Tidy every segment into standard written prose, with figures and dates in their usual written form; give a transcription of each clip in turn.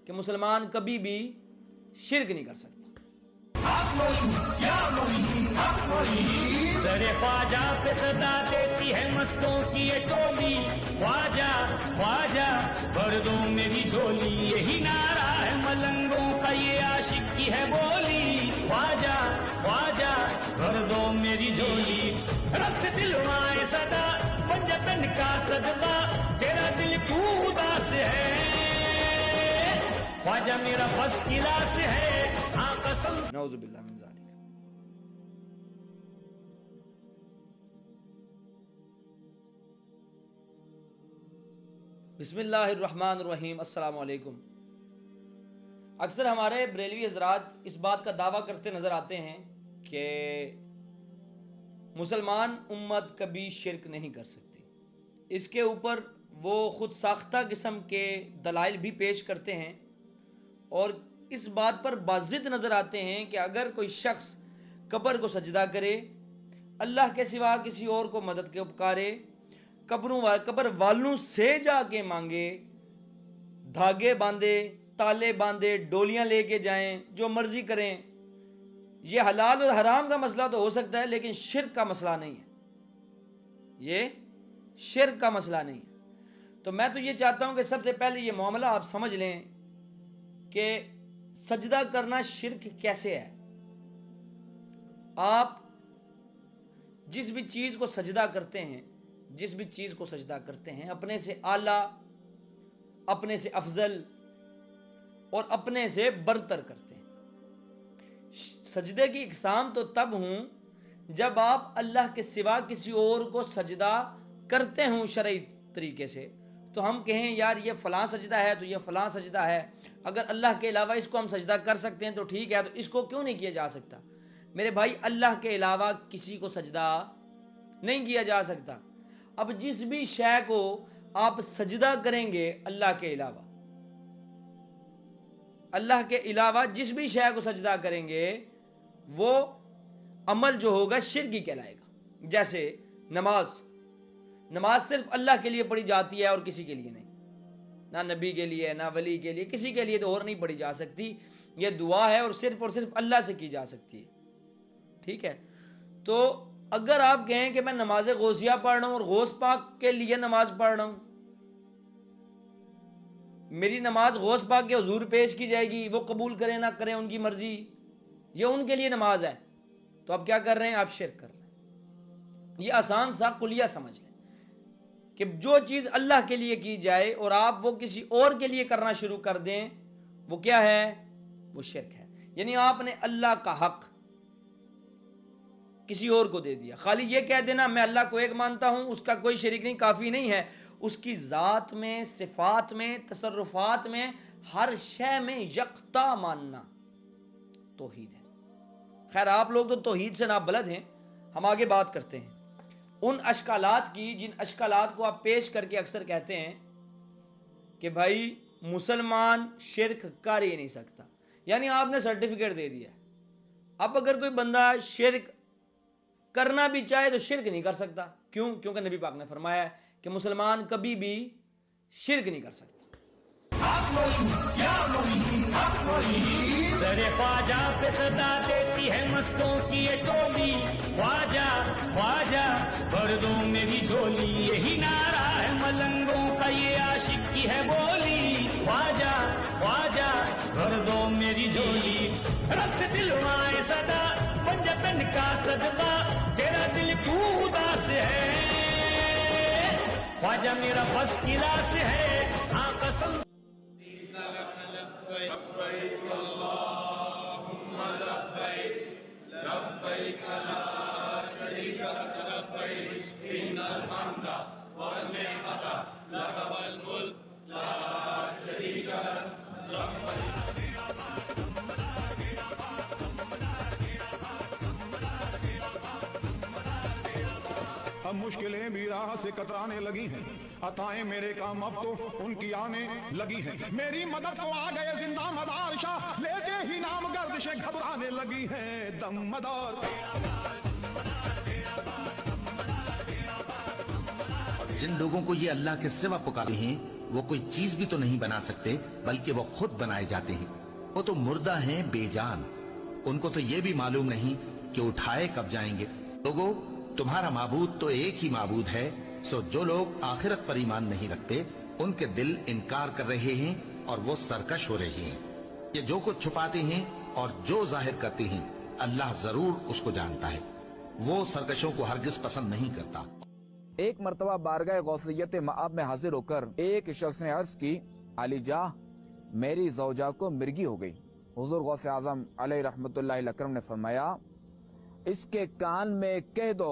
کہ مسلمان کبھی بھی شرک نہیں کر سکتا۔ در خواجہ پہ صدا دیتی ہے مستوں کی یہ ٹولی، خواجہ خواجہ بھر دو میری جھولی، یہی نعرہ ہے ملنگوں کا، یہ عاشق کی ہے بولی، خواجہ خواجہ بھر دو میری جھولی، رب سے دلوائے صدا پنجتن کا صدقہ، تیرا دل کیوں اداس ہے، خواجہ میرا بس کلاس ہے، ہاں قسم۔ نعوذ باللہ من ذالک۔ بسم اللہ الرحمن الرحیم۔ السلام علیکم۔ اکثر ہمارے بریلوی حضرات اس بات کا دعویٰ کرتے نظر آتے ہیں کہ مسلمان امت کبھی شرک نہیں کر سکتی۔ اس کے اوپر وہ خود ساختہ قسم کے دلائل بھی پیش کرتے ہیں اور اس بات پر باضد نظر آتے ہیں کہ اگر کوئی شخص قبر کو سجدہ کرے، اللہ کے سوا کسی اور کو مدد کے پکارے، قبر والوں سے جا کے مانگے، دھاگے باندھے، تالے باندھے، ڈولیاں لے کے جائیں، جو مرضی کریں، یہ حلال اور حرام کا مسئلہ تو ہو سکتا ہے لیکن شرک کا مسئلہ نہیں ہے، یہ شرک کا مسئلہ نہیں ہے۔ تو میں تو یہ چاہتا ہوں کہ سب سے پہلے یہ معاملہ آپ سمجھ لیں کہ سجدہ کرنا شرک کیسے ہے۔ آپ جس بھی چیز کو سجدہ کرتے ہیں، جس بھی چیز کو سجدہ کرتے ہیں، اپنے سے اعلیٰ، اپنے سے افضل اور اپنے سے برتر کرتے ہیں۔ سجدے کی اقسام تو تب ہوں جب آپ اللہ کے سوا کسی اور کو سجدہ کرتے ہوں شرعی طریقے سے، تو ہم کہیں یار یہ فلاں سجدہ ہے تو یہ فلاں سجدہ ہے، اگر اللہ کے علاوہ اس کو ہم سجدہ کر سکتے ہیں تو ٹھیک ہے، تو اس کو کیوں نہیں کیا جا سکتا؟ میرے بھائی، اللہ کے علاوہ کسی کو سجدہ نہیں کیا جا سکتا۔ اب جس بھی شے کو آپ سجدہ کریں گے اللہ کے علاوہ، اللہ کے علاوہ جس بھی شے کو سجدہ کریں گے، وہ عمل جو ہوگا شرکی کہلائے گا۔ جیسے نماز صرف اللہ کے لیے پڑھی جاتی ہے اور کسی کے لیے نہیں، نہ نبی کے لیے، نہ ولی کے لیے، کسی کے لیے تو اور نہیں پڑھی جا سکتی، یہ دعا ہے اور صرف اللہ سے کی جا سکتی ہے، ٹھیک ہے۔ تو اگر آپ کہیں کہ میں نماز غوثیہ پڑھ رہا ہوں اور غوث پاک کے لیے نماز پڑھ رہا ہوں، میری نماز غوث پاک کے حضور پیش کی جائے گی، وہ قبول کریں نہ کریں ان کی مرضی، یہ ان کے لیے نماز ہے، تو آپ کیا کر رہے ہیں؟ آپ شرک کر رہے ہیں۔ یہ آسان سا قلیہ سمجھ لیں کہ جو چیز اللہ کے لیے کی جائے اور آپ وہ کسی اور کے لیے کرنا شروع کر دیں، وہ کیا ہے؟ وہ شرک ہے۔ یعنی آپ نے اللہ کا حق کسی اور کو دے دیا۔ خالی یہ کہہ دینا میں اللہ کو ایک مانتا ہوں، اس کا کوئی شریک نہیں، کافی نہیں ہے، اس کی ذات میں، صفات میں، تصرفات میں، ہر شے میں یکتا ماننا توحید ہے۔ خیر آپ لوگ تو توحید سے نابلد ہیں، ہم آگے بات کرتے ہیں ان اشکالات کی جن اشکالات کو آپ پیش کر کے اکثر کہتے ہیں کہ بھائی مسلمان شرک کر ہی نہیں سکتا، یعنی آپ نے سرٹیفکیٹ دے دیا، اب اگر کوئی بندہ شرک کرنا بھی چاہے تو شرک نہیں کر سکتا۔ کیوں؟ کیونکہ نبی پاک نے فرمایا ہے کہ مسلمان کبھی بھی شرک نہیں کر سکتا۔ در خواجہ پہ صدا دیتی ہے مستوں کی یہ ٹولی، خواجہ خواجہ بھر دو میری جھولی، یہی نعرہ ہے ملنگوں کا، یہ عاشق کی ہے بولی، خواجہ خواجہ بھر دو میری جھولی، رب سے دلوائے صدا پنجتن کا صدقہ، تیرا دل کیوں اداس ہے، خواجہ میرا بس کلاس ہے، ہاں قسم۔ لبيك اللهم لبيك لبيك لا شريك لك لبيك إن الحمد والنعمة لك والملك لا شريك لك لبيك۔ اب مشکلیں بھی راہ سے کترانے لگی ہیں، عطائیں میرے کام اب تو ان کی آنے لگی ہیں، میری مدد کو آ گئے زندہ مدار شاہ، لیتے ہی نام گردشیں گھبرانے لگی ہیں، دم مدار۔ جن لوگوں کو یہ اللہ کے سوا پکارتے ہیں وہ کوئی چیز بھی تو نہیں بنا سکتے بلکہ وہ خود بنائے جاتے ہیں. وہ تو مردہ ہیں بے جان، ان کو تو یہ بھی معلوم نہیں کہ اٹھائے کب جائیں گے. لوگو تمہارا معبود تو ایک ہی معبود ہے، سو جو لوگ آخرت پر ایمان نہیں رکھتے ان کے دل انکار کر رہے ہیں اور وہ سرکش ہو رہے ہیں. یہ جو کچھ چھپاتے ہیں اور جو ظاہر کرتے ہیں اللہ ضرور اس کو جانتا ہے. وہ سرکشوں کو ہرگز پسند نہیں کرتا. ایک مرتبہ بارگاہ غوثیت مآب میں حاضر ہو کر ایک شخص نے عرض کی، علی جاں میری زوجہ کو مرگی ہو گئی. حضور غوث اعظم علیہ رحمت اللہ الاکرم نے فرمایا، اس کے کان میں کہہ دو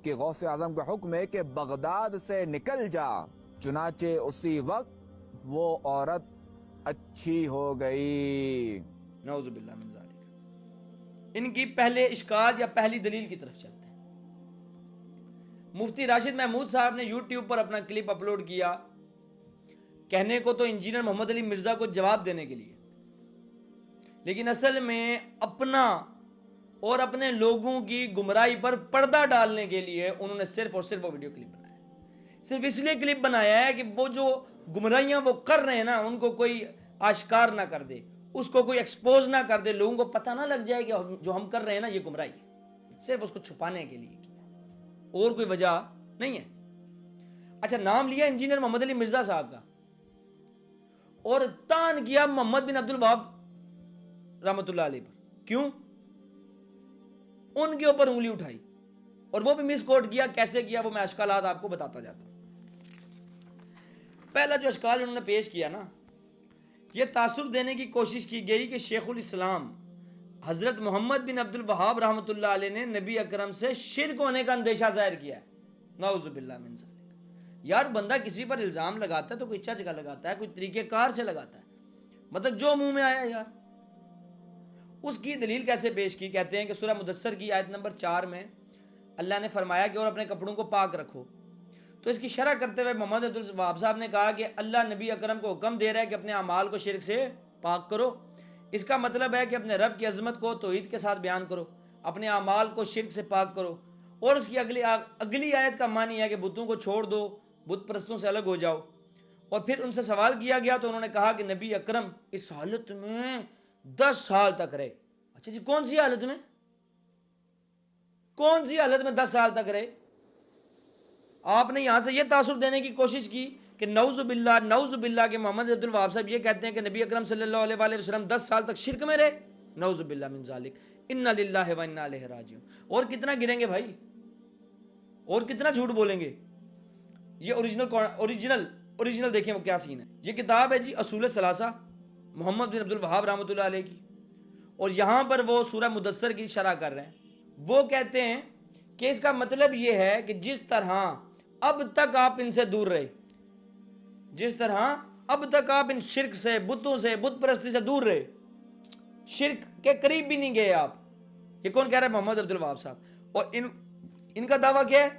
کہ غوث اعظم کا حکم ہے کہ بغداد سے نکل جا. چنانچہ اسی وقت وہ عورت اچھی ہو گئی. نعوذ باللہ من ذالک. ان کی پہلے اشکال یا پہلی دلیل کی طرف چلتے ہیں. مفتی راشد محمود صاحب نے یوٹیوب پر اپنا کلپ اپلوڈ کیا، کہنے کو تو انجینئر محمد علی مرزا کو جواب دینے کے لیے، لیکن اصل میں اپنا اور اپنے لوگوں کی گمراہی پر پردہ ڈالنے کے لیے انہوں نے صرف اور صرف وہ ویڈیو کلپ بنایا. صرف اس لیے کلپ بنایا ہے کہ وہ جو گمراہیاں وہ کر رہے ہیں نا ان کو کوئی آشکار نہ کر دے، اس کو کوئی ایکسپوز نہ کر دے، لوگوں کو پتہ نہ لگ جائے کہ جو ہم کر رہے ہیں نا یہ گمراہی ہے. صرف اس کو چھپانے کے لیے کیا، اور کوئی وجہ نہیں ہے. اچھا، نام لیا انجینئر محمد علی مرزا صاحب کا اور تان کیا محمد بن عبد الوہاب رحمۃ اللہ علیہ پر. کیوں؟ ان کے اوپر انگلی اٹھائی اور وہ بھی مس کوٹ کیا. کیسے کیا وہ میں اشکالات آپ کو بتاتا جاتا ہوں. پہلا جو اشکال انہوں نے پیش کیا نا، یہ تاثر دینے کی کوشش کی گئی کہ شیخ الاسلام حضرت محمد بن عبد الوہاب رحمۃ اللہ علیہ نے نبی اکرم سے شرک ہونے کا اندیشہ ظاہر کیا ہے. نعوذ باللہ من ذالک. یار بندہ کسی پر الزام لگاتا ہے تو کوئی چج کا لگاتا ہے، کوئی طریقہ کار سے لگاتا ہے، مطلب جو منہ میں آیا یار. اس کی دلیل کیسے پیش کی؟ کہتے ہیں کہ سورہ مدثر کی آیت نمبر 4 میں اللہ نے فرمایا کہ اور اپنے کپڑوں کو پاک رکھو. تو اس کی شرح کرتے ہوئے محمد عبد الوہاب صاحب نے کہا کہ اللہ نبی اکرم کو حکم دے رہا ہے کہ اپنے اعمال کو شرک سے پاک کرو. اس کا مطلب ہے کہ اپنے رب کی عظمت کو توحید کے ساتھ بیان کرو، اپنے اعمال کو شرک سے پاک کرو. اور اس کی اگلی آیت کا معنی ہے کہ بتوں کو چھوڑ دو، بت پرستوں سے الگ ہو جاؤ. اور پھر ان سے سوال کیا گیا تو انہوں نے کہا کہ نبی اکرم اس حالت میں 10 سال تک رہے. اچھا جی، کون سی حالت میں؟ کون سی حالت میں 10 سال تک رہے؟ آپ نے یہاں سے یہ تاثر دینے کی کوشش کی کہ نعوذ باللہ کہ محمد عبد الوہاب صاحب یہ کہتے ہیں کہ نبی اکرم صلی اللہ علیہ وآلہ وسلم 10 سال تک شرک میں رہے. نعوذ باللہ من ذالک. انا للہ و انا الیہ راجعون. اور کتنا گریں گے بھائی، اور کتنا جھوٹ بولیں گے. یہ اوریجنل دیکھیں وہ کیا سین ہے. یہ کتاب ہے جی اصول ثلاثہ محمد بن عبد الوہاب رحمۃ اللہ علیہ کی، اور یہاں پر وہ سورہ مدثر کی شرح کر رہے ہیں. وہ کہتے ہیں کہ اس کا مطلب یہ ہے کہ جس طرح اب تک آپ ان سے دور رہے، جس طرح اب تک آپ ان شرک سے، بتوں سے، بت پرستی سے دور رہے، شرک کے قریب بھی نہیں گئے آپ. یہ کون کہہ رہا ہے؟ محمد عبد الوہاب صاحب. اور ان کا دعویٰ کیا ہے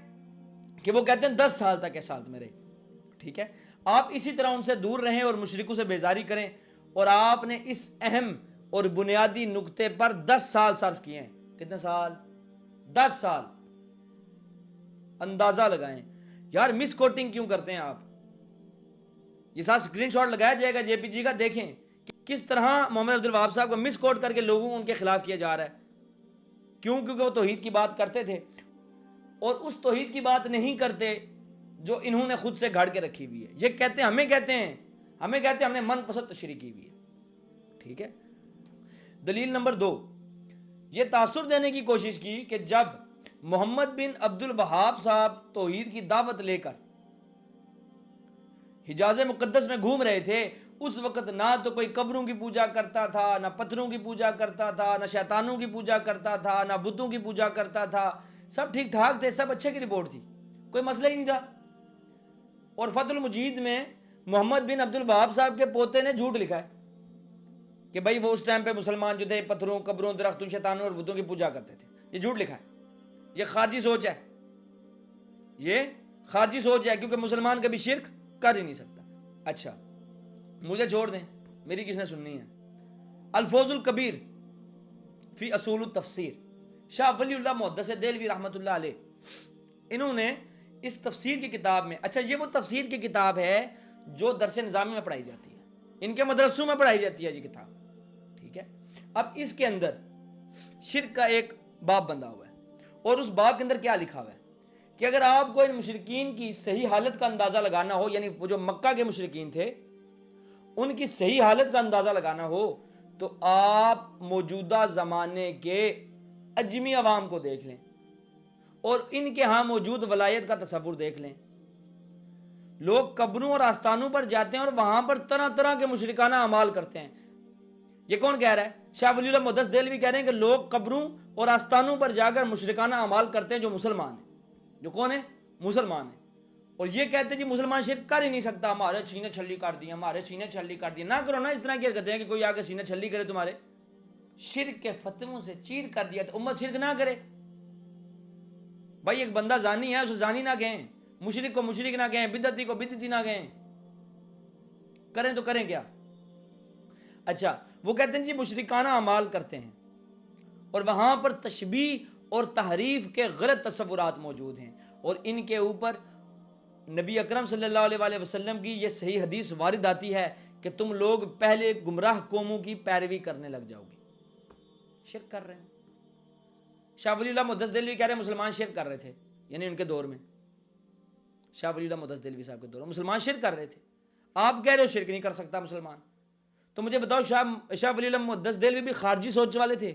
کہ وہ کہتے ہیں 10 سال تک کے ساتھ میں رہے. ٹھیک ہے، آپ اسی طرح ان سے دور رہیں اور مشرکوں سے بیزاری کریں، اور آپ نے اس اہم اور بنیادی نقطے پر 10 سال صرف کیے ہیں. کتنے سال؟ 10 سال. اندازہ لگائیں یار، مس کوٹنگ کیوں کرتے ہیں آپ؟ یہ ساتھ سکرین شاٹ لگایا جائے گا جے پی جی کا، دیکھیں کہ کس طرح محمد عبد الوہاب صاحب کو مس کوٹ کر کے لوگوں کو ان کے خلاف کیا جا رہا ہے. کیوں؟ کیونکہ وہ توحید کی بات کرتے تھے اور اس توحید کی بات نہیں کرتے جو انہوں نے خود سے گھڑ کے رکھی ہوئی ہے. یہ کہتے ہیں ہمیں کہتے ہیں ہم نے من پسند تشریح کی ہوئی ہے. ٹھیک ہے. دلیل نمبر 2، یہ تاثر دینے کی کوشش کی کہ جب محمد بن عبد الوہاب صاحب توحید کی دعوت لے کر حجاز مقدس میں گھوم رہے تھے، اس وقت نہ تو کوئی قبروں کی پوجا کرتا تھا، نہ پتھروں کی پوجا کرتا تھا، نہ شیطانوں کی پوجا کرتا تھا، نہ بتوں کی پوجا کرتا تھا. سب ٹھیک ٹھاک تھے، سب اچھے کی رپورٹ تھی، کوئی مسئلہ ہی نہیں تھا. اور فتح المجید میں محمد بن عبد الوہاب صاحب کے پوتے نے جھوٹ لکھا ہے کہ بھائی وہ اس ٹائم پہ مسلمان جو تھے پتھروں، قبروں، درختوں، شیطانوں اور بتوں کی پوجا کرتے تھے. یہ جھوٹ لکھا ہے. یہ خارجی سوچ ہے، یہ خارجی سوچ ہے، کیونکہ مسلمان کبھی شرک کر ہی نہیں سکتا. اچھا مجھے چھوڑ دیں، میری کس نے سننی ہے. الفوز الکبیر فی اصول التفسیر، شاہ ولی اللہ محدث دہلوی رحمۃ اللہ علیہ، انہوں نے اس تفسیر کی کتاب میں، اچھا یہ وہ تفسیر کی کتاب ہے جو درس نظامی میں پڑھائی جاتی ہے, ان کے مدرسوں میں پڑھائی جاتی ہے جی کتاب. ٹھیک ہے, اب اس کے اندر شرک کا ایک باب بندہ ہوا ہے, اور اس باب کے اندر کیا لکھا ہوا ہے کہ اگر آپ کو ان مشرکین کی صحیح حالت کا اندازہ لگانا ہو, یعنی وہ جو مکہ کے مشرکین تھے ان کی صحیح حالت کا اندازہ لگانا ہو, تو آپ موجودہ زمانے کے اجمی عوام کو دیکھ لیں اور ان کے ہاں موجود ولایت کا تصور دیکھ لیں. لوگ قبروں اور آستانوں پر جاتے ہیں اور وہاں پر طرح طرح کے مشرکانہ اعمال کرتے ہیں. یہ کون کہہ رہا ہے؟ شاہ ولی اللہ محدث دہلوی کہہ رہے ہیں کہ لوگ قبروں اور آستانوں پر جا کر مشرکانہ اعمال کرتے ہیں جو مسلمان ہیں. جو کون ہے؟ مسلمان ہیں. اور یہ کہتے ہیں جی مسلمان شرک کر ہی نہیں سکتا, ہمارے سینے چھلی کر دیا, ہمارے سینے چھلی کر دیا. نہ کرو نا اس طرح کی حرکتیں کہ کوئی آ کے سینے چھلی کرے تمہارے. شرک کے فتووں سے چیر کر دیا تو امت شرک نہ کرے. بھائی ایک بندہ زانی ہے, اسے زانی نہ کہیں, مشرک کو مشرک نہ کہیں, بدعتی کو بدعتی نہ کہیں. کریں تو کریں کیا؟ اچھا, وہ کہتے ہیں جی مشرکانہ اعمال کرتے ہیں اور وہاں پر تشبیہ اور تحریف کے غلط تصورات موجود ہیں, اور ان کے اوپر نبی اکرم صلی اللہ علیہ وآلہ وسلم کی یہ صحیح حدیث وارد آتی ہے کہ تم لوگ پہلے گمراہ قوموں کی پیروی کرنے لگ جاؤ گے. شرک کر رہے ہیں. شاہ ولی اللہ محدث دہلوی کہہ رہے ہیں مسلمان شرک کر رہے تھے, یعنی ان کے دور میں, شاہ ولی اللہ محدث دہلوی صاحب کے دور میں مسلمان شرک کر رہے تھے. آپ کہہ رہے ہو شرک نہیں کر سکتا مسلمان. تو مجھے بتاؤ شاہ ولی اللہ محدث دہلوی بھی خارجی سوچ والے تھے؟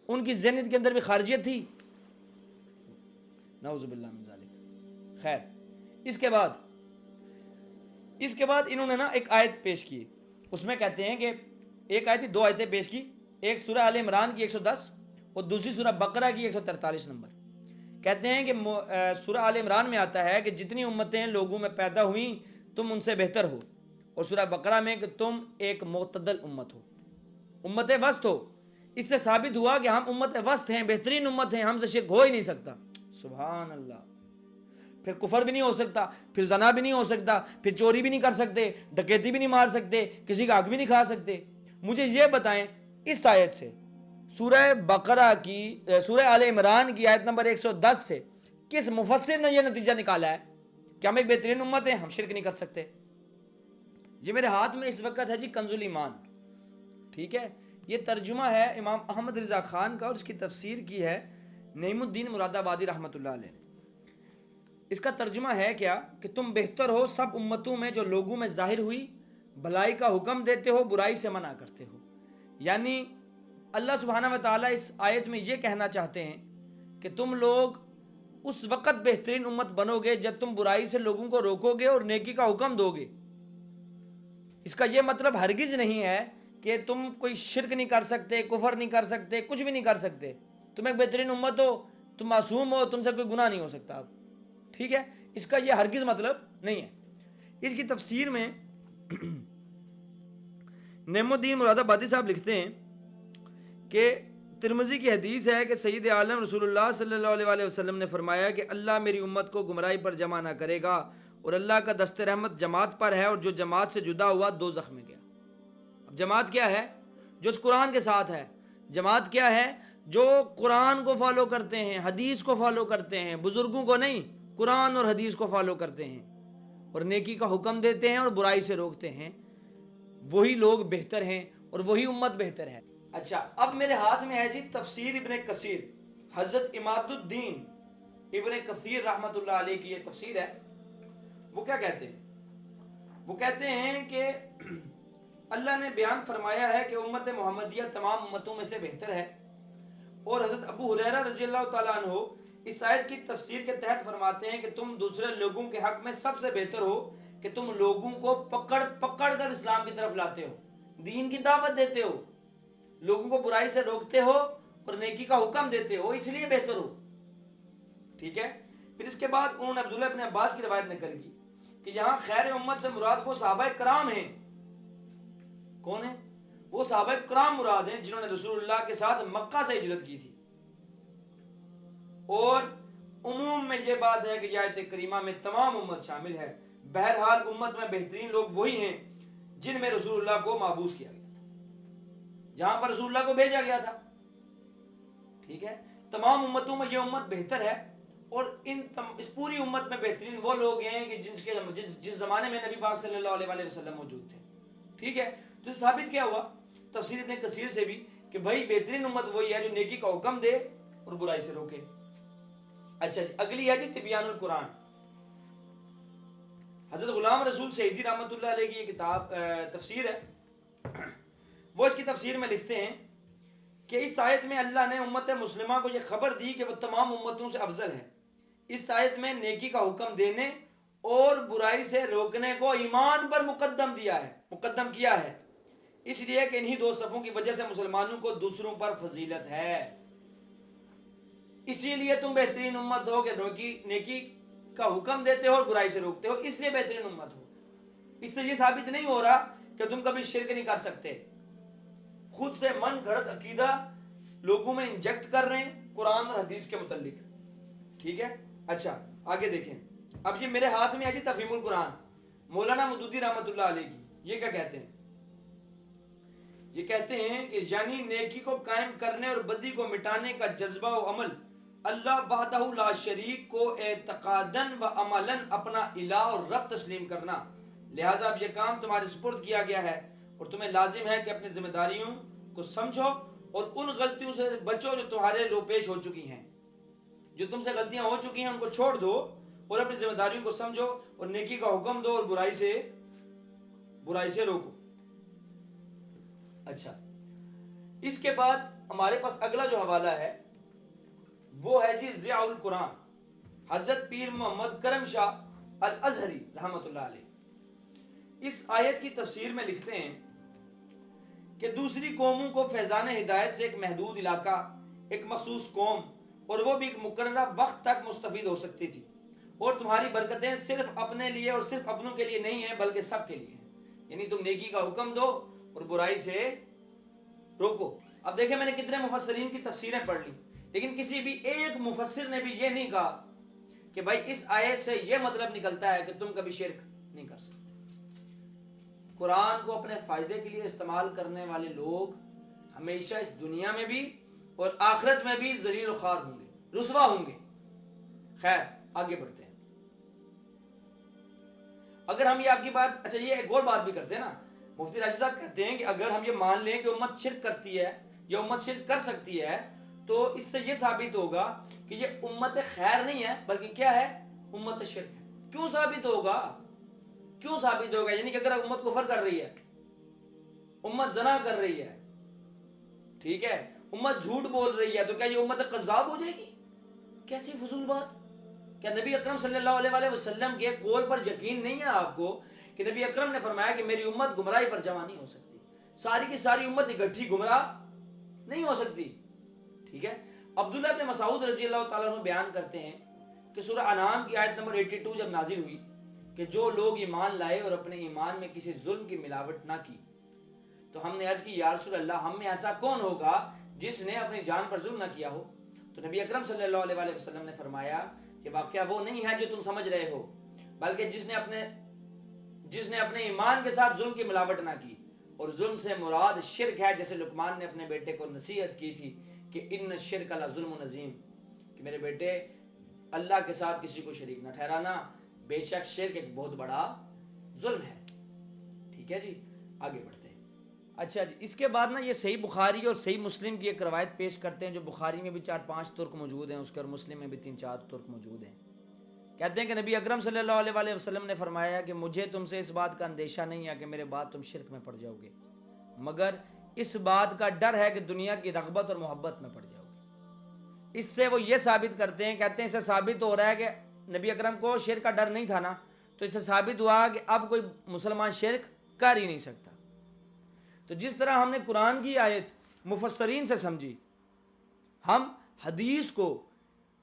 ان کی ذہنیت کے اندر بھی خارجیت تھی؟ نعوذ باللہ من ذالک. خیر, اس کے بعد انہوں نے نا ایک آیت پیش کی, اس میں کہتے ہیں کہ ایک آیت, دو آیتیں پیش کی, ایک سورہ آل عمران کی 110 اور دوسری سورہ بقرہ کی 143 نمبر. کہتے ہیں کہ سورہ آل عمران میں آتا ہے کہ جتنی امتیں لوگوں میں پیدا ہوئیں تم ان سے بہتر ہو, اور سورہ بقرہ میں کہ تم ایک معتدل امت ہو, امت وسط ہو. اس سے ثابت ہوا کہ ہم امت وسط ہیں, بہترین امت ہیں, ہم سے شرک ہو ہی نہیں سکتا. سبحان اللہ. پھر کفر بھی نہیں ہو سکتا, پھر زنا بھی نہیں ہو سکتا, پھر چوری بھی نہیں کر سکتے, ڈکیتی بھی نہیں مار سکتے, کسی کا حق بھی نہیں کھا سکتے. مجھے یہ بتائیں اس آیت سے, سورہ بقرہ کی, سورہ آل عمران کی آیت نمبر 110 سے کس مفسر نے یہ نتیجہ نکالا ہے کہ ہم ایک بہترین امت ہیں, ہم شرک نہیں کر سکتے؟ یہ میرے ہاتھ میں اس وقت ہے جی کنز الایمان. ٹھیک ہے, یہ ترجمہ ہے امام احمد رضا خان کا, اور اس کی تفسیر کی ہے نعیم الدین مراد آبادی رحمۃ اللہ علیہ. اس کا ترجمہ ہے کیا کہ تم بہتر ہو سب امتوں میں جو لوگوں میں ظاہر ہوئی, بھلائی کا حکم دیتے ہو, برائی سے منع کرتے ہو. یعنی اللہ سبحانہ و تعالیٰ اس آیت میں یہ کہنا چاہتے ہیں کہ تم لوگ اس وقت بہترین امت بنو گے جب تم برائی سے لوگوں کو روکو گے اور نیکی کا حکم دو گے. اس کا یہ مطلب ہرگز نہیں ہے کہ تم کوئی شرک نہیں کر سکتے, کفر نہیں کر سکتے, کچھ بھی نہیں کر سکتے. تم ایک بہترین امت ہو, تم معصوم ہو, تم سے کوئی گناہ نہیں ہو سکتا. ٹھیک ہے, اس کا یہ ہرگز مطلب نہیں ہے. اس کی تفسیر میں نعیم الدین مراد آبادی صاحب لکھتے ہیں کہ ترمذی کی حدیث ہے کہ سید عالم رسول اللہ صلی اللہ علیہ وآلہ وسلم نے فرمایا کہ اللہ میری امت کو گمراہی پر جمع نہ کرے گا, اور اللہ کا دست رحمت جماعت پر ہے, اور جو جماعت سے جدا ہوا دوزخ میں گیا. اب جماعت کیا ہے؟ جو اس قرآن کے ساتھ ہے. جماعت کیا ہے؟ جو قرآن کو فالو کرتے ہیں, حدیث کو فالو کرتے ہیں, بزرگوں کو نہیں, قرآن اور حدیث کو فالو کرتے ہیں, اور نیکی کا حکم دیتے ہیں اور برائی سے روکتے ہیں. وہی لوگ بہتر ہیں اور وہی امت بہتر ہے. اچھا, اب میرے ہاتھ میں ہے جی تفسیر ابن کثیر, حضرت اماد الدین ابن کثیر رحمۃ اللہ علیہ کی یہ تفسیر ہے. وہ کیا کہتے ہیں؟ وہ کہتے ہیں کہ اللہ نے بیان فرمایا ہے کہ امت محمدیہ تمام امتوں میں سے بہتر ہے, اور حضرت ابو ہریرہ رضی اللہ تعالیٰ عنہ اس آیت کی تفسیر کے تحت فرماتے ہیں کہ تم دوسرے لوگوں کے حق میں سب سے بہتر ہو کہ تم لوگوں کو پکڑ پکڑ کر اسلام کی طرف لاتے ہو, دین کی دعوت دیتے ہو, لوگوں کو برائی سے روکتے ہو اور نیکی کا حکم دیتے ہو, اس لیے بہتر ہو. ٹھیک ہے. پھر اس کے بعد انہوں نے عبداللہ ابن عباس کی روایت نقل کی کہ یہاں خیر امت سے مراد وہ صحابہ کرام ہیں. کون ہیں وہ؟ صحابہ کرام مراد ہیں جنہوں نے رسول اللہ کے ساتھ مکہ سے ہجرت کی تھی. اور عموم میں یہ بات ہے کہ یہ آیت کریمہ میں تمام امت شامل ہے. بہرحال امت میں بہترین لوگ وہی ہیں جن میں رسول اللہ کو مابعوث کیا گیا تھا, جہاں پر رسول اللہ کو بھیجا گیا تھا. ٹھیک ہے. تمام امتوں میں یہ امت بہتر ہے, اور اس پوری امت میں بہترین وہ لوگ ہیں کہ جس زمانے میں نبی پاک صلی اللہ علیہ وسلم موجود تھے. ٹھیک ہے, تو ثابت کیا ہوا تفسیر ابن کثیر سے بھی کہ بھائی بہترین امت وہی ہے جو نیکی کا حکم دے اور برائی سے روکے. اچھا جی, اگلی ہے جی تبیان القرآن. حضرت غلام رسول سعیدی رحمۃ اللہ علیہ کی یہ کتاب تفسیر ہے. وہ اس کی تفسیر میں لکھتے ہیں کہ اس آیت میں اللہ نے امت مسلمہ کو یہ خبر دی کہ وہ تمام امتوں سے افضل ہے. اس آیت میں نیکی کا حکم دینے اور برائی سے روکنے کو ایمان پر مقدم کیا ہے, اس لیے کہ انہی دو صفوں کی وجہ سے مسلمانوں کو دوسروں پر فضیلت ہے. اسی لیے تم بہترین امت ہو کہ نیکی کا حکم دیتے ہو اور برائی سے روکتے ہو, اس لیے بہترین امت ہو. اس سے یہ ثابت نہیں ہو رہا کہ تم کبھی شرک نہیں کر سکتے. خود سے من گھڑت عقیدہ لوگوں میں انجیکٹ کر رہے ہیں قرآن اور حدیث کے متعلق. ٹھیک ہے, اچھا آگے دیکھیں. اب یہ میرے ہاتھ میں ہے جی تفہیم القرآن, مولانا مودودی رحمۃ اللہ علیہ کی. یہ کیا کہتے ہیں؟ یہ کہتے ہیں کہ یعنی نیکی کو قائم کرنے اور بدی کو مٹانے کا جذبہ و عمل اللہ وحدہ لا شریک کو اعتقاداً و عملاً اپنا الہ اور رب تسلیم کرنا. لہٰذا اب یہ کام تمہارے سپرد کیا گیا ہے اور تمہیں لازم ہے کہ اپنی ذمہ داریوں کو سمجھو اور ان غلطیوں سے بچو جو تمہارے روپیش ہو چکی ہیں. جو تم سے غلطیاں ہو چکی ہیں ان کو چھوڑ دو اور اپنی ذمہ داریوں کو سمجھو اور نیکی کا حکم دو اور برائی سے روکو. اچھا, اس کے بعد ہمارے پاس اگلا جو حوالہ ہے وہ ہے جی ضیاء القرآن, حضرت پیر محمد کرم شاہ الازہری رحمۃ اللہ علیہ. اس آیت کی تفسیر میں لکھتے ہیں کہ دوسری قوموں کو فیضان ہدایت سے ایک محدود علاقہ, ایک مخصوص قوم اور وہ بھی ایک مقررہ وقت تک مستفید ہو سکتی تھی, اور تمہاری برکتیں صرف اپنے لیے اور صرف اپنوں کے لیے نہیں ہیں بلکہ سب کے لیے ہیں. یعنی تم نیکی کا حکم دو اور برائی سے روکو. اب دیکھیں میں نے کتنے مفسرین کی تفسیریں پڑھ لی, لیکن کسی بھی ایک مفسر نے بھی یہ نہیں کہا کہ بھائی اس آیت سے یہ مطلب نکلتا ہے کہ تم کبھی شرک نہیں کر سکتے. قرآن کو اپنے فائدے کے لیے استعمال کرنے والے لوگ ہمیشہ اس دنیا میں بھی اور آخرت میں بھی ذلیل و خوار ہوں گے, رسوا ہوں گے. خیر آگے بڑھتے ہیں. اگر ہم یہ آپ کی بات, اچھا یہ ایک اور بات بھی کرتے ہیں نا, مفتی راشد صاحب کہتے ہیں کہ اگر ہم یہ مان لیں کہ امت شرک کرتی ہے یا امت شرک کر سکتی ہے تو اس سے یہ ثابت ہوگا کہ یہ امت خیر نہیں ہے بلکہ کیا ہے, امت شرک ہے. کیوں ثابت ہوگا؟ یعنی کہ اگر امت کفر کر رہی ہے, امت زنا کر رہی ہے, ٹھیک ہے, امت جھوٹ بول رہی ہے, تو کیا یہ امت قذاب ہو جائے گی؟ کیسی فضول بات. کیا نبی اکرم صلی اللہ علیہ وسلم کے قول پر یقین نہیں ہے آپ کو کہ نبی اکرم نے فرمایا کہ میری امت گمراہی پر جمع نہیں ہو سکتی, ساری کی ساری امت اکٹھی گمراہ نہیں ہو سکتی. ٹھیک ہے. عبداللہ ابن مسعود رضی اللہ تعالیٰ عنہ بیان کرتے ہیں کہ سورہ انعام کی آیت نمبر 82 جب نازل ہوئی کہ جو لوگ ایمان لائے اور اپنے ایمان میں کسی ظلم کی ملاوٹ نہ کی, تو ہم نے عرض کی یا رسول اللہ ہم میں ایسا کون ہوگا جس نے اپنی جان پر ظلم نہ کیا ہو؟ تو نبی اکرم صلی اللہ علیہ وسلم نے فرمایا کہ واقعہ وہ نہیں ہے جو تم سمجھ رہے ہو, بلکہ جس نے اپنے ایمان کے ساتھ ظلم کی ملاوٹ نہ کی. اور ظلم سے مراد شرک ہے, جیسے لقمان نے اپنے بیٹے کو نصیحت کی تھی کہ ان الشرک لظلم عظیم, کہ میرے بیٹے اللہ کے ساتھ کسی کو شریک نہ ٹھہرانا, بے شک شرک ایک بہت بڑا ظلم ہے. ٹھیک ہے جی, آگے بڑھتے ہیں. اچھا جی, اس کے بعد نا یہ صحیح بخاری اور صحیح مسلم کی ایک روایت پیش کرتے ہیں جو بخاری میں بھی 4-5 ترک موجود ہیں اس کے, اور مسلم میں بھی 3-4 ترک موجود ہیں. کہتے ہیں کہ نبی اکرم صلی اللہ علیہ وسلم نے فرمایا کہ مجھے تم سے اس بات کا اندیشہ نہیں ہے کہ میرے بعد تم شرک میں پڑ جاؤ گے, مگر اس بات کا ڈر ہے کہ دنیا کی رغبت اور محبت میں پڑ جاؤ گے. اس سے وہ یہ ثابت کرتے ہیں, کہتے ہیں اس سے ثابت ہو رہا ہے کہ نبی اکرم کو شرک کا ڈر نہیں تھا نا, تو اس سے ثابت ہوا کہ اب کوئی مسلمان شرک کر ہی نہیں سکتا. تو جس طرح ہم نے قرآن کی آیت مفسرین سے سمجھی, ہم حدیث کو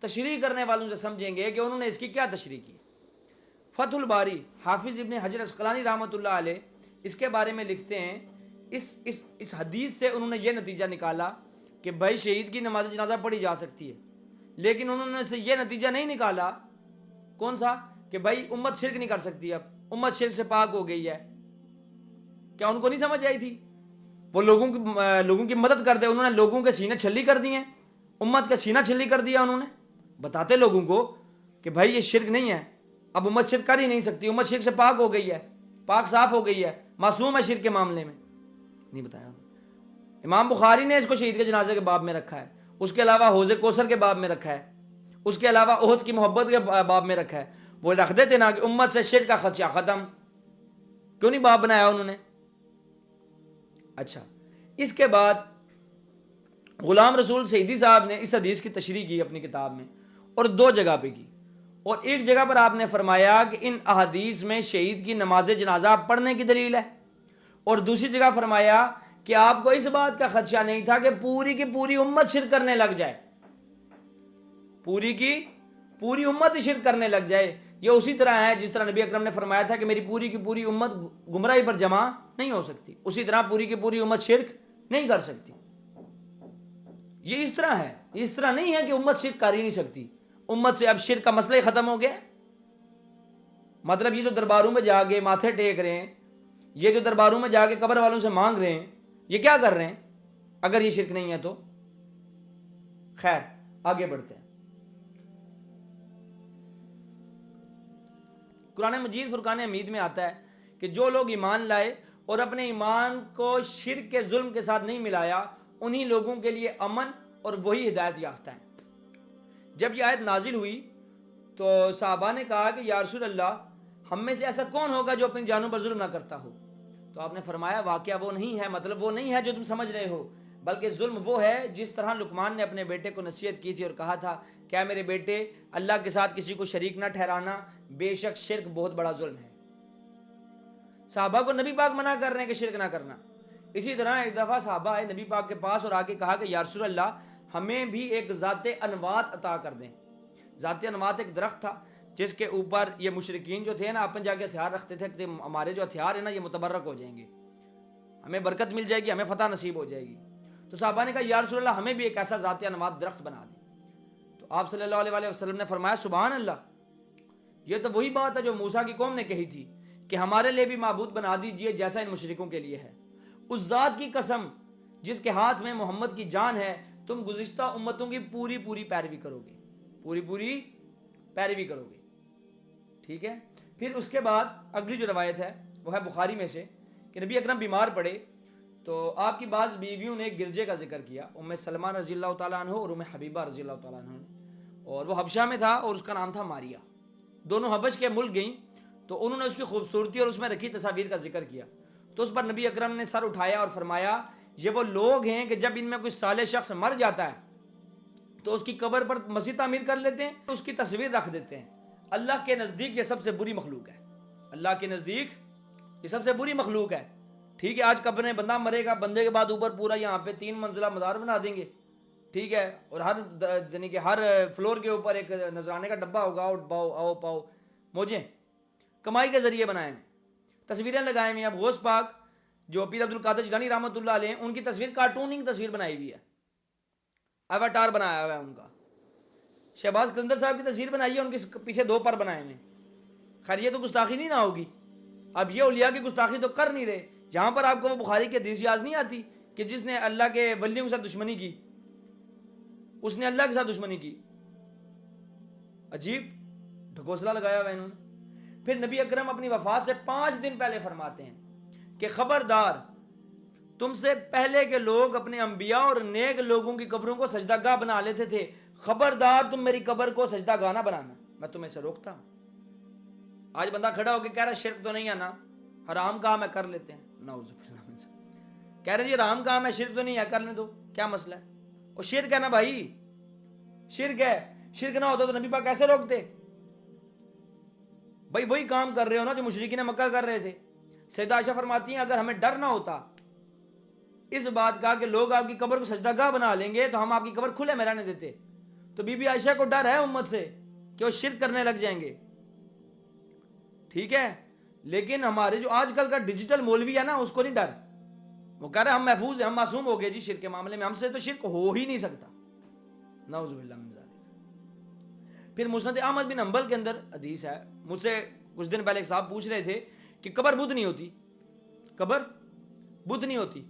تشریح کرنے والوں سے سمجھیں گے کہ انہوں نے اس کی کیا تشریح کی. فتح الباری حافظ ابن حجر اسقلانی رحمۃ اللہ علیہ اس کے بارے میں لکھتے ہیں, اس حدیث سے انہوں نے یہ نتیجہ نکالا کہ بھائی شہید کی نماز جنازہ پڑھی جا سکتی ہے, لیکن انہوں نے سے یہ نتیجہ نہیں نکالا کون سا, کہ بھائی امت شرک نہیں کر سکتی, اب امت شرک سے پاک ہو گئی ہے. کیا ان کو نہیں سمجھ آئی تھی؟ وہ لوگوں کی مدد کرتے, انہوں نے لوگوں کے سینے چھلی کر دیے, امت کا سینہ چھلی کر دیا انہوں نے. بتاتے لوگوں کو کہ بھائی یہ شرک نہیں ہے, اب امت شرک کر ہی نہیں سکتی, امت شرک سے پاک ہو گئی ہے, پاک صاف ہو گئی ہے, معصوم ہے شرک کے معاملے میں. نہیں بتایا. امام بخاری نے اس کو شہید کے جنازے کے باب میں رکھا ہے, اس کے علاوہ حوض کوثر کے باب میں رکھا ہے, اس کے علاوہ احد کی محبت کے باب میں رکھا ہے. وہ رکھ دیتے نا کہ امت سے شرک کا خدشہ ختم, کیوں نہیں باب بنایا انہوں نے؟ اچھا, اس کے بعد غلام رسول سعیدی صاحب نے اس حدیث کی تشریح کی اپنی کتاب میں, اور دو جگہ پہ کی. اور ایک جگہ پر آپ نے فرمایا کہ ان احادیث میں شہید کی نماز جنازہ پڑھنے کی دلیل ہے, اور دوسری جگہ فرمایا کہ آپ کو اس بات کا خدشہ نہیں تھا کہ پوری کی پوری امت شرک کرنے لگ جائے, پوری کی پوری امت شرک کرنے لگ جائے. یہ اسی طرح ہے جس طرح نبی اکرم نے فرمایا تھا کہ میری پوری کی پوری امت گمراہی پر جمع نہیں ہو سکتی, اسی طرح پوری کی پوری امت شرک نہیں کر سکتی. یہ اس طرح ہے, اس طرح نہیں ہے کہ امت شرک کر ہی نہیں سکتی. امت سے اب شرک کا مسئلہ ہی ختم ہو گیا. مطلب یہ جو درباروں میں جا کے ماتھے ٹیک رہے ہیں, یہ جو درباروں میں جا کے قبر والوں سے مانگ رہے ہیں, یہ کیا کر رہے ہیں اگر یہ شرک نہیں ہے تو؟ خیر آگے بڑھتے ہیں. قرآن مجید فرقان حمید میں آتا ہے کہ جو لوگ ایمان لائے اور اپنے ایمان کو شرک کے ظلم کے ساتھ نہیں ملایا, انہی لوگوں کے لیے امن اور وہی ہدایت یافتہ ہیں. جب یہ آیت نازل ہوئی تو صحابہ نے کہا کہ یا رسول اللہ, ہم میں سے ایسا کون ہوگا جو اپنی جانوں پر ظلم نہ کرتا ہو؟ تو آپ نے فرمایا واقعہ وہ نہیں ہے, مطلب وہ نہیں ہے جو تم سمجھ رہے ہو, بلکہ ظلم وہ ہے جس طرح لقمان نے اپنے بیٹے کو نصیحت کی تھی اور کہا تھا کیا میرے بیٹے اللہ کے ساتھ کسی کو شریک نہ ٹھہرانا, بے شک شرک بہت بڑا ظلم ہے. صحابہ کو نبی پاک منع کر رہے ہیں کہ شرک نہ کرنا. اسی طرح ایک دفعہ صحابہ آئے نبی پاک کے پاس اور آ کے کہا کہ یا رسول اللہ, ہمیں بھی ایک ذات انوات عطا کر دیں. ذات انوات ایک درخت تھا جس کے اوپر یہ مشرکین جو تھے نا اپن جا کے ہتھیار رکھتے تھے کہ ہمارے جو ہتھیار ہیں نا یہ متبرک ہو جائیں گے, ہمیں برکت مل جائے گی, ہمیں فتح نصیب ہو جائے گی. تو صحابہ نے کہا یا رسول اللہ ہمیں بھی ایک ایسا ذات انوات درخت بنا دیں. تو آپ صلی اللہ علیہ وسلم نے فرمایا سبحان اللہ, یہ تو وہی بات ہے جو موسیٰ کی قوم نے کہی تھی کہ ہمارے لیے بھی معبود بنا دیجئے جیسا ان مشرکوں کے لیے ہے. اس ذات کی قسم جس کے ہاتھ میں محمد کی جان ہے, تم گزشتہ امتوں کی پوری پوری پیروی کرو گے, پوری پوری پیروی کرو گے. ٹھیک ہے. پھر اس کے بعد اگلی جو روایت ہے وہ ہے بخاری میں سے کہ نبی اکرم بیمار پڑے تو آپ کی بعض بیویوں نے ایک گرجے کا ذکر کیا, ام سلمہ رضی اللہ تعالیٰ عنہ اور ام حبیبہ رضی اللہ تعالیٰ عنہ, اور وہ حبشہ میں تھا اور اس کا نام تھا ماریہ. دونوں حبش کے ملک گئیں تو انہوں نے اس کی خوبصورتی اور اس میں رکھی تصاویر کا ذکر کیا. تو اس پر نبی اکرم نے سر اٹھایا اور فرمایا یہ وہ لوگ ہیں کہ جب ان میں کوئی صالح شخص مر جاتا ہے تو اس کی قبر پر مسجد تعمیر کر لیتے ہیں, اس کی تصویر رکھ دیتے ہیں. اللہ کے نزدیک یہ سب سے بری مخلوق ہے, اللہ کے نزدیک یہ سب سے بری مخلوق ہے. ٹھیک ہے, آج قبر میں بندہ مرے گا, بندے کے بعد اوپر پورا یہاں پہ 3 منزلہ مزار بنا دیں گے. ٹھیک ہے, اور یعنی کہ ہر فلور کے اوپر ایک نذرانے کا ڈبہ ہوگا, آؤٹ پاؤ آؤ پاؤ موجیں کمائی کے ذریعے بنائے ہیں, تصویریں لگائے ہوئی ہیں. اب غوث پاک جو پیر عبد القادر جیلانی رحمۃ اللہ علیہ, ان کی تصویر کارٹوننگ تصویر بنائی ہوئی ہے, ایواتار بنایا ہوا ہے ان کا. شہباز قلندر صاحب کی تصویر بنائی ہے, ان کے پیچھے 2 پر بنائے ہیں. خیر یہ تو گستاخی نہیں نہ ہوگی. اب یہ اولیاء کی گستاخی تو کر نہیں رہے. جہاں پر آپ کو وہ بخاری کی حدیث یاد نہیں آتی کہ جس نے اللہ کے ولیوں کے ساتھ دشمنی کی اس نے اللہ کے ساتھ دشمنی کی. عجیب ڈھکوسلا لگایا ہوا انہوں نے. پھر نبی اکرم اپنی وفات سے 5 دن پہلے فرماتے ہیں کہ خبردار, تم سے پہلے کے لوگ اپنے انبیاء اور نیک لوگوں کی قبروں کو سجدہ گاہ بنا لیتے تھے, خبردار تم میری قبر کو سجدہ گاہ نہ بنانا, میں تمہیں سے روکتا ہوں. آج بندہ کھڑا ہو کے کہہ رہا شرک تو نہیں ہے نا, حرام کام ہے کر لیتے ہیں, نعوذ باللہ من ذالک. کہہ رہے جی حرام کام ہے, شرک تو نہیں ہے, کر لیں دو, کیا مسئلہ ہے؟ اور شرک ہے نا بھائی, شرک ہے, شرک نہ ہوتا تو نبی پاک کیسے روکتے بھائی؟ وہی کام کر رہے ہو نا جو مشرکین مکہ کر رہے تھے. سیدہ عائشہ فرماتی ہیں اگر ہمیں ڈر نہ ہوتا اس بات کا کہ لوگ آپ کی قبر کو سجدہ گاہ بنا لیں گے تو ہم آپ کی قبر کھلے میں رہنے دیتے. تو بی بی عائشہ کو ڈر ہے امت سے کہ وہ شرک کرنے لگ جائیں گے. ٹھیک ہے, لیکن ہمارے جو آج کل کا ڈیجیٹل مولوی ہے نا اس کو نہیں ڈر, وہ کہہ رہے ہم محفوظ ہیں, ہم معصوم ہو گئے جی شرک کے معاملے میں, ہم سے تو شرک ہو ہی نہیں سکتا. نعوذ باللہ من ذالک. پھر مسند احمد بن حنبل کے اندر حدیث ہے, مجھ سے کچھ دن پہلے ایک صاحب پوچھ رہے تھے کہ قبر بدھ نہیں ہوتی, قبر بدھ نہیں ہوتی,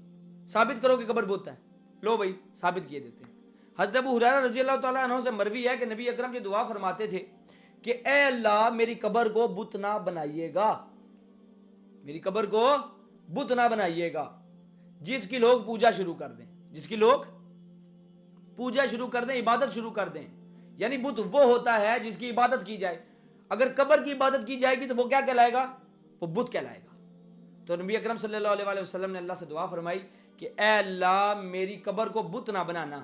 ثابت کرو کہ قبر بت ہے. لو بھائی ثابت کیے دیتے ہیں. حضرت ابو ہریرہ رضی اللہ تعالیٰ عنہ سے مروی ہے کہ نبی اکرم یہ دعا فرماتے تھے کہ اے اللہ میری قبر کو بت نہ بنائیے گا، میری قبر کو بت نہ بنائیے گا جس کی لوگ پوجا شروع کر دیں، جس کی لوگ پوجا شروع کر دیں، عبادت شروع کر دیں. یعنی بت وہ ہوتا ہے جس کی عبادت کی جائے. اگر قبر کی عبادت کی جائے گی تو وہ کیا کہلائے گا؟ وہ بت کہلائے گا. تو نبی اکرم صلی اللہ علیہ وسلم نے اللہ سے دعا فرمائی کہ اے اللہ میری قبر کو بت نہ بنانا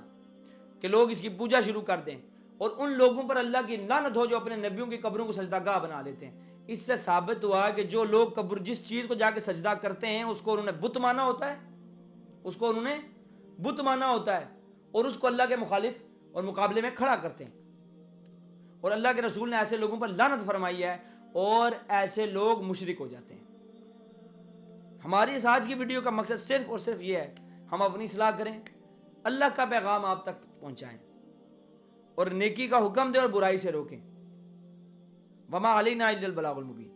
کہ لوگ اس کی پوجا شروع کر دیں، اور ان لوگوں پر اللہ کی لعنت ہو جو اپنے نبیوں کی قبروں کو سجدہ گاہ بنا لیتے ہیں. اس سے ثابت ہوا کہ جو لوگ قبر جس چیز کو جا کے سجدہ کرتے ہیں اس کو انہوں نے بت مانا ہوتا ہے، اس کو انہوں نے بت مانا ہوتا ہے، اور اس کو اللہ کے مخالف اور مقابلے میں کھڑا کرتے ہیں. اور اللہ کے رسول نے ایسے لوگوں پر لعنت فرمائی ہے اور ایسے لوگ مشرک ہو جاتے ہیں. ہماری اس آج کی ویڈیو کا مقصد صرف اور صرف یہ ہے ہم اپنی اصلاح کریں، اللہ کا پیغام آپ تک پہنچائیں اور نیکی کا حکم دیں اور برائی سے روکیں. وما علینا الا البلاغ المبین.